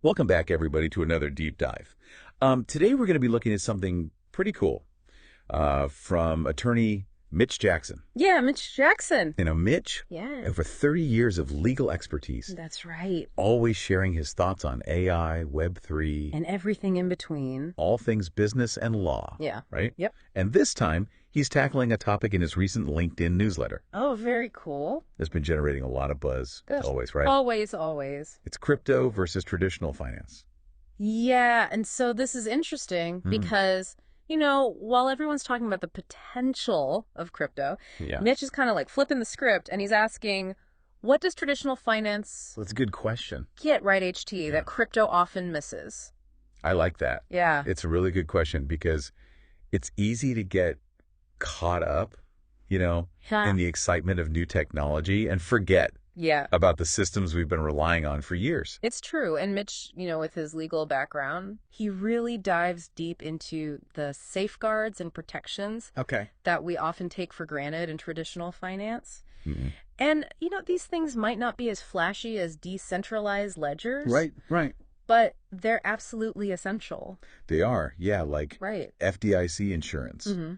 Welcome back, everybody, to another deep dive. Today, we're going to be looking at something pretty cool from attorney Mitch Jackson. Yeah, Mitch Jackson. Mitch, Yeah, over 30 years of legal expertise, that's right. always sharing his thoughts on AI, Web3, And everything in between. all things business and law. Yeah. Right? Yep. And this time, he's tackling a topic in his recent LinkedIn newsletter Oh, very cool. that's been generating a lot of buzz. Good. Always, right? Always, always. It's crypto versus traditional finance. Yeah, and so this is interesting because, while everyone's talking about the potential of crypto, Yeah. Mitch is kind of like flipping the script and he's asking, what does traditional finance That's a good question. get right, HT, that crypto often misses? I like that. Yeah. It's a really good question because it's easy to get caught up, Yeah. in the excitement of new technology and forget Yeah. about the systems we've been relying on for years. It's true. And Mitch, with his legal background, he really dives deep into the safeguards and protections Okay. that we often take for granted in traditional finance. Mhm. And, these things might not be as flashy as decentralized ledgers. Right. But they're absolutely essential. They are. Yeah, like Right. FDIC insurance. Mm-hmm.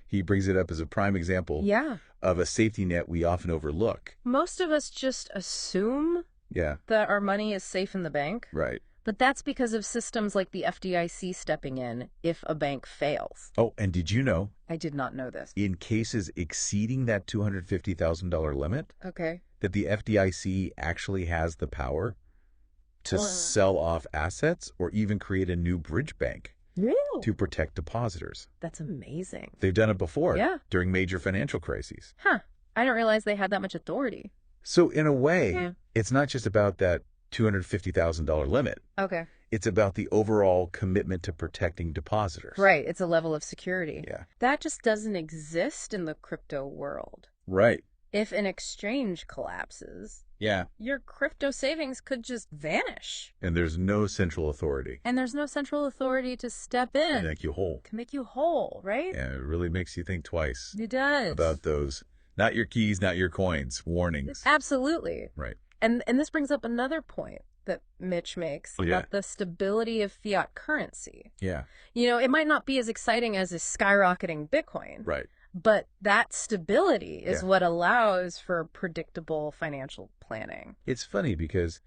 He brings it up as a prime example Yeah. of a safety net we often overlook. Most of us just assume Yeah, that our money is safe in the bank. right. But that's because of systems like the FDIC stepping in if a bank fails. Oh, and did you know, I did not know this. in cases exceeding that $250,000 limit, Okay. that the FDIC actually has the power to sell off assets or even create a new bridge bank Really? to protect depositors. That's amazing. They've done it before Yeah. during major financial crises. Huh. I didn't realize they had that much authority. So in a way, Yeah. it's not just about that $250,000 limit. Okay. It's about the overall commitment to protecting depositors. Right. It's a level of security. Yeah. That just doesn't exist in the crypto world. Right. If an exchange collapses, Yeah. your crypto savings could just vanish. And there's no central authority And there's no central authority to step in to make you whole. to make you whole, right? And it really makes you think twice It does. about those, not your keys, not your coins, warnings. Absolutely. Right. And this brings up another point that Mitch makes Oh, yeah. about the stability of fiat currency. Yeah. It might not be as exciting as a skyrocketing Bitcoin, Right. but that stability is Yeah. what allows for predictable financial planning. It's funny because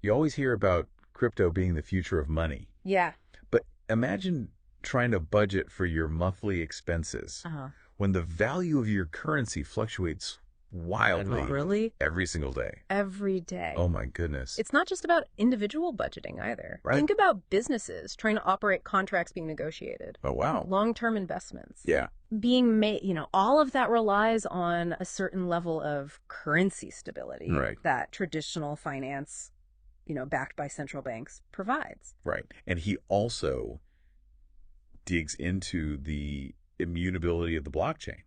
you always hear about crypto being the future of money. Yeah. But imagine trying to budget for your monthly expenses Uh-huh. when the value of your currency fluctuates wildly Really? every single day. Every day. Oh my goodness. It's not just about individual budgeting either. Right. Think about businesses trying to operate contracts being negotiated. Oh, wow. Long-term investments. Yeah. Being made, all of that relies on a certain level of currency stability Right. that traditional finance, backed by central banks provides. Right. And he also digs into the immutability of the blockchain.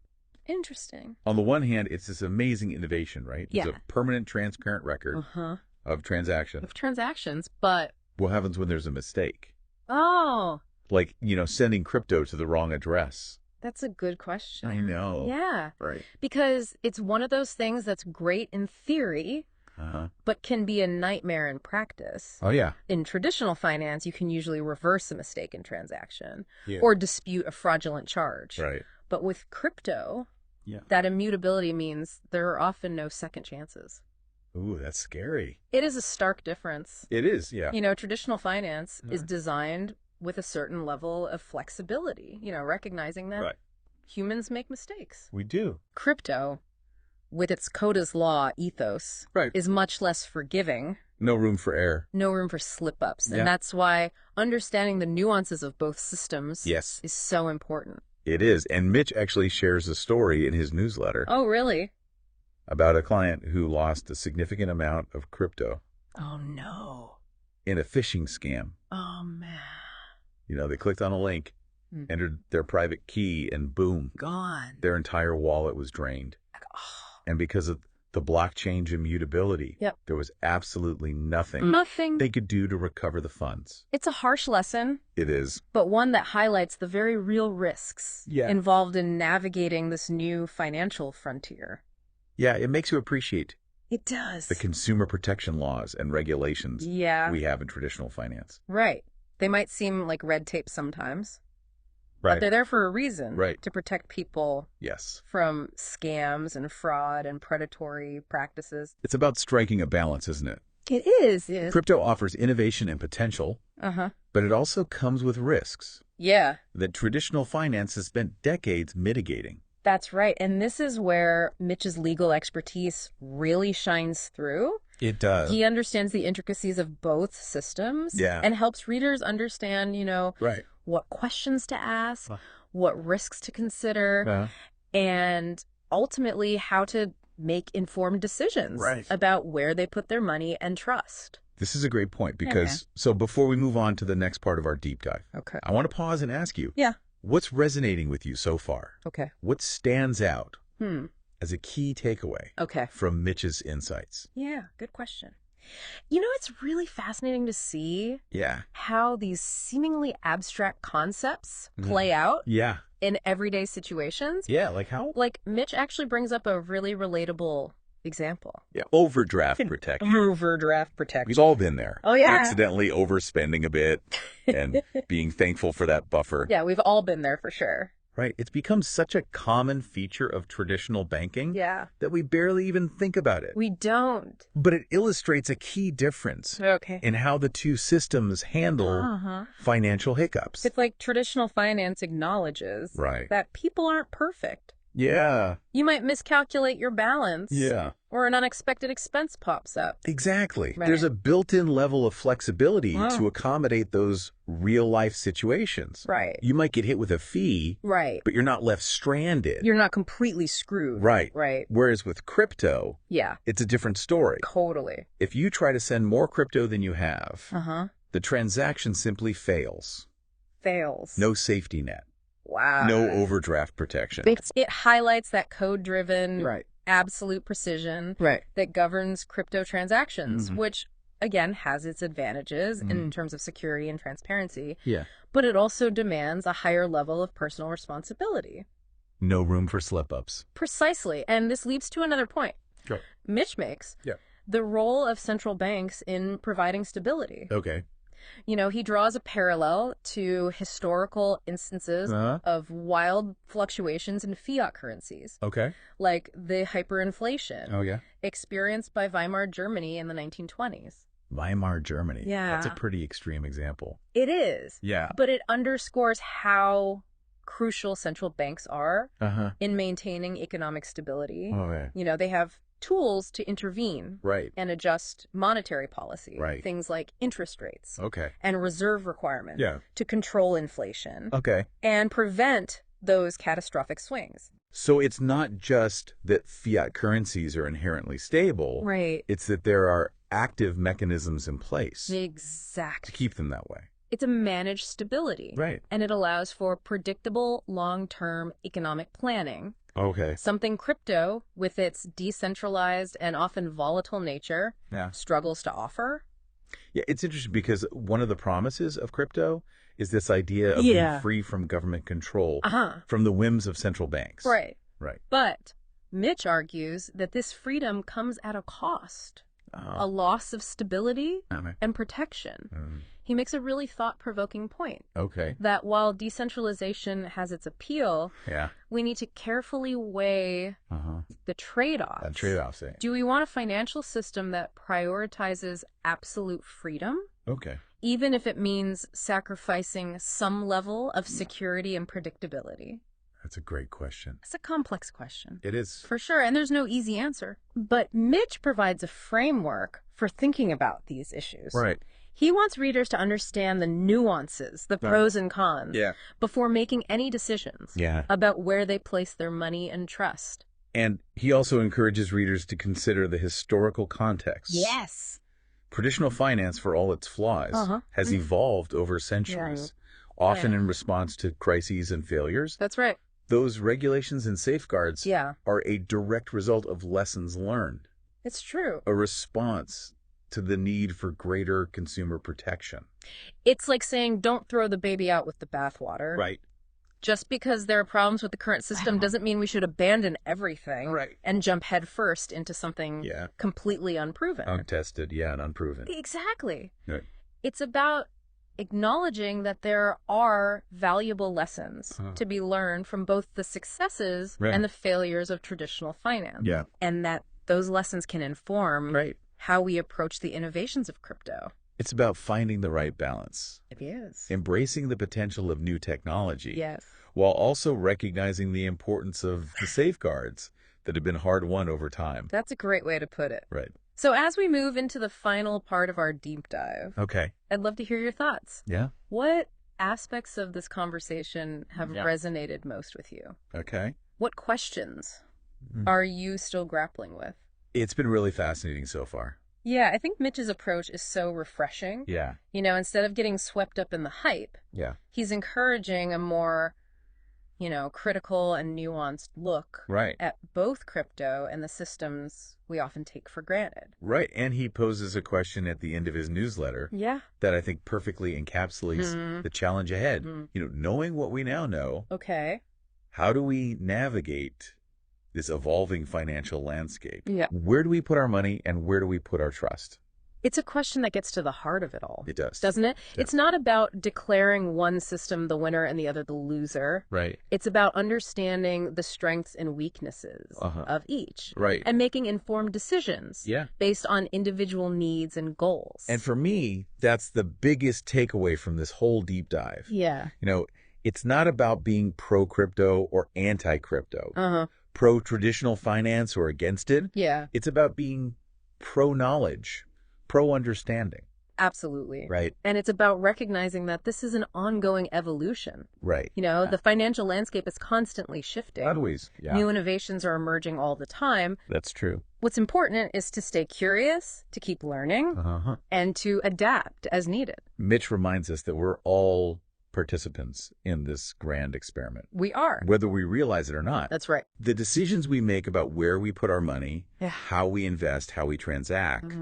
Interesting. On the one hand, it's this amazing innovation, right? It's Yeah. a permanent, transparent record Uh-huh. of transactions. Of transactions, but What happens when there's a mistake? oh, Like, sending crypto to the wrong address. that's a good question. I know. Yeah. Right. Because it's one of those things that's great in theory, Uh-huh. but can be a nightmare in practice. Oh, yeah. In traditional finance, you can usually reverse a mistaken transaction Yeah. or dispute a fraudulent charge. Right. But with crypto, Yeah. that immutability means there are often no second chances. Ooh, that's scary. It is a stark difference. It is, yeah. Traditional finance is designed with a certain level of flexibility, recognizing that Right. humans make mistakes. We do. Crypto, with its code as law ethos, Right. is much less forgiving. No room for error. No room for slip-ups. Yeah. And that's why understanding the nuances of both systems Yes. is so important. It is. And Mitch actually shares a story in his newsletter Oh, really? about a client who lost a significant amount of crypto Oh, no. in a phishing scam. Oh, man. They clicked on a link, entered their private key, and boom, Gone. their entire wallet was drained. Oh. And because of the blockchain's immutability, Yep. there was absolutely nothing Nothing. they could do to recover the funds. It's a harsh lesson, It is. but one that highlights the very real risks involved in navigating this new financial frontier. Yeah, it makes you appreciate It does. the consumer protection laws and regulations Yeah. we have in traditional finance. Right. They might seem like red tape sometimes, but Right. they're there for a reason. Right. To protect people Yes. from scams and fraud and predatory practices. It's about striking a balance, isn't it? It is. Yes. Crypto offers innovation and potential, Uh-huh. but it also comes with risks Yeah, that traditional finance has spent decades mitigating. that's right. And this is where Mitch's legal expertise really shines through. It does. He understands the intricacies of both systems Yeah. and helps readers understand, Right. what questions to ask, what risks to consider, and ultimately how to make informed decisions Right. about where they put their money and trust. This is a great point because, so before we move on to the next part of our deep dive, Okay. I want to pause and ask you, Yeah. what's resonating with you so far? Okay. What stands out Hmm. as a key takeaway Okay. from Mitch's insights? Yeah, good question. It's really fascinating to see Yeah. how these seemingly abstract concepts play out Yeah. in everyday situations. Yeah, like how? Like, Mitch actually brings up a really relatable example. Yeah, overdraft protection. Overdraft protection. We've all been there. Oh, yeah. Accidentally overspending a bit and being thankful for that buffer. Yeah, we've all been there for sure. Right. It's become such a common feature of traditional banking Yeah. that we barely even think about it. We don't. But it illustrates a key difference Okay. in how the two systems handle financial hiccups. It's like traditional finance acknowledges Right. that people aren't perfect. Yeah. You might miscalculate your balance. Yeah. Or an unexpected expense pops up. Exactly. Right. There's a built-in level of flexibility Wow. to accommodate those real-life situations. Right. You might get hit with a fee, Right. but you're not left stranded. You're not completely screwed. Right. Right. Whereas with crypto, Yeah. it's a different story. Totally. If you try to send more crypto than you have, Uh-huh. the transaction simply fails. Fails. No safety net. Wow. No overdraft protection. It highlights that code-driven, Right. absolute precision Right. that governs crypto transactions, Mhm. which, again, has its advantages in terms of security and transparency, Yeah. but it also demands a higher level of personal responsibility. No room for slip-ups. Precisely. And this leads to another point Sure. Mitch makes. Yeah. The role of central banks in providing stability. Okay. He draws a parallel to historical instances of wild fluctuations in fiat currencies, Okay. like the hyperinflation Oh, yeah. experienced by Weimar Germany in the 1920s. Weimar Germany. Yeah. That's a pretty extreme example. It is. Yeah. But it underscores how crucial central banks are Uh-huh. in maintaining economic stability. Oh, yeah. They have tools to intervene Right. and adjust monetary policy. Right. Things like interest rates Okay. and reserve requirements Yeah. to control inflation Okay. and prevent those catastrophic swings. So it's not just that fiat currencies are inherently stable. Right. It's that there are active mechanisms in place to Exactly. keep them that way. It's a managed stability. Right. And it allows for predictable long-term economic planning. Okay. Something crypto, with its decentralized and often volatile nature, Yeah. struggles to offer. Yeah, it's interesting because one of the promises of crypto is this idea of Yeah. being free from government control, Uh-huh. from the whims of central banks. Right. Right. But Mitch argues that this freedom comes at a cost, a loss of stability Okay. and protection. He makes a really thought-provoking point Okay. that while decentralization has its appeal, Yeah. we need to carefully weigh the trade-offs. That trade-offs. Eh? Do we want a financial system that prioritizes absolute freedom, Okay. even if it means sacrificing some level of security and predictability? That's a great question. It's a complex question. It is. For sure, and there's no easy answer. But Mitch provides a framework for thinking about these issues. Right. He wants readers to understand the nuances, the pros and cons, Yeah. before making any decisions Yeah. about where they place their money and trust. And he also encourages readers to consider the historical context. Yes. Traditional finance, for all its flaws, has evolved over centuries, often in response to crises and failures. That's right. Those regulations and safeguards Yeah. are a direct result of lessons learned, It's true. a response to the need for greater consumer protection. It's like saying, don't throw the baby out with the bathwater. Right. Just because there are problems with the current system doesn't mean we should abandon everything and jump headfirst into something completely unproven. Untested, and unproven. Exactly. Right. It's about acknowledging that there are valuable lessons to be learned from both the successes and the failures of traditional finance. Yeah. And that those lessons can inform how we approach the innovations of crypto. It's about finding the right balance. It is. Embracing the potential of new technology. Yes. While also recognizing the importance of the safeguards that have been hard won over time. That's a great way to put it. Right. So as we move into the final part of our deep dive, Okay. I'd love to hear your thoughts. Yeah. What aspects of this conversation have resonated most with you? Okay. What questions are you still grappling with? It's been really fascinating so far. Yeah, I think Mitch's approach is so refreshing. Yeah. You know, instead of getting swept up in the hype, he's encouraging a more, critical and nuanced look at both crypto and the systems we often take for granted. Right. And he poses a question at the end of his newsletter that I think perfectly encapsulates the challenge ahead. Knowing what we now know, how do we navigate this evolving financial landscape? Where do we put our money and where do we put our trust? It's a question that gets to the heart of it all. It does. Doesn't it? Yeah. It's not about declaring one system the winner and the other the loser. Right. It's about understanding the strengths and weaknesses of each. Right. And making informed decisions based on individual needs and goals. And for me, that's the biggest takeaway from this whole deep dive. Yeah. It's not about being pro-crypto or anti-crypto. Pro-traditional finance or against it. Yeah. It's about being pro-knowledge, pro-understanding. Absolutely. Right. And it's about recognizing that this is an ongoing evolution. Right. The financial landscape is constantly shifting. Always. Yeah. New innovations are emerging all the time. That's true. What's important is to stay curious, to keep learning, and to adapt as needed. Mitch reminds us that we're all participants in this grand experiment. We are. Whether we realize it or not. That's right. The decisions we make about where we put our money, how we invest, how we transact,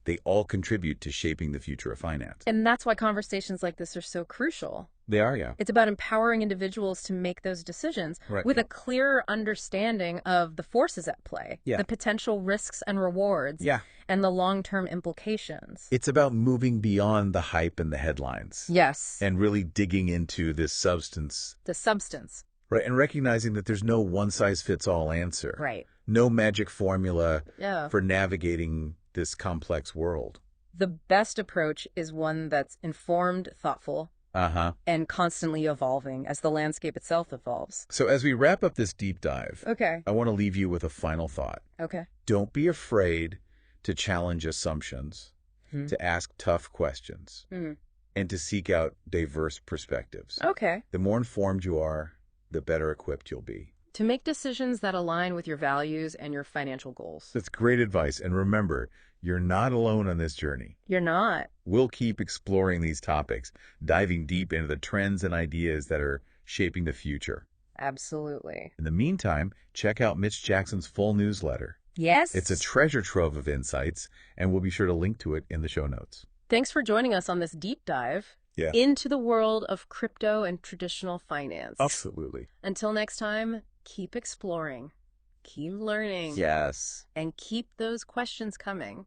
they all contribute to shaping the future of finance. And that's why conversations like this are so crucial. They are, yeah. It's about empowering individuals to make those decisions with a clearer understanding of the forces at play, the potential risks and rewards, and the long-term implications. It's about moving beyond the hype and the headlines. Yes. And really digging into this substance. The substance. Right, and recognizing that there's no one-size-fits-all answer. Right. No magic formula for navigating this complex world. The best approach is one that's informed, thoughtful, and constantly evolving as the landscape itself evolves. So as we wrap up this deep dive, I want to leave you with a final thought. Okay. Don't be afraid to challenge assumptions, to ask tough questions, and to seek out diverse perspectives. Okay. The more informed you are, the better equipped you'll be. To make decisions that align with your values and your financial goals. That's great advice. And remember, you're not alone on this journey. You're not. We'll keep exploring these topics, diving deep into the trends and ideas that are shaping the future. Absolutely. In the meantime, check out Mitch Jackson's full newsletter. Yes. It's a treasure trove of insights, and we'll be sure to link to it in the show notes. Thanks for joining us on this deep dive into the world of crypto and traditional finance. Absolutely. Until next time, keep exploring, keep learning. Yes. And keep those questions coming.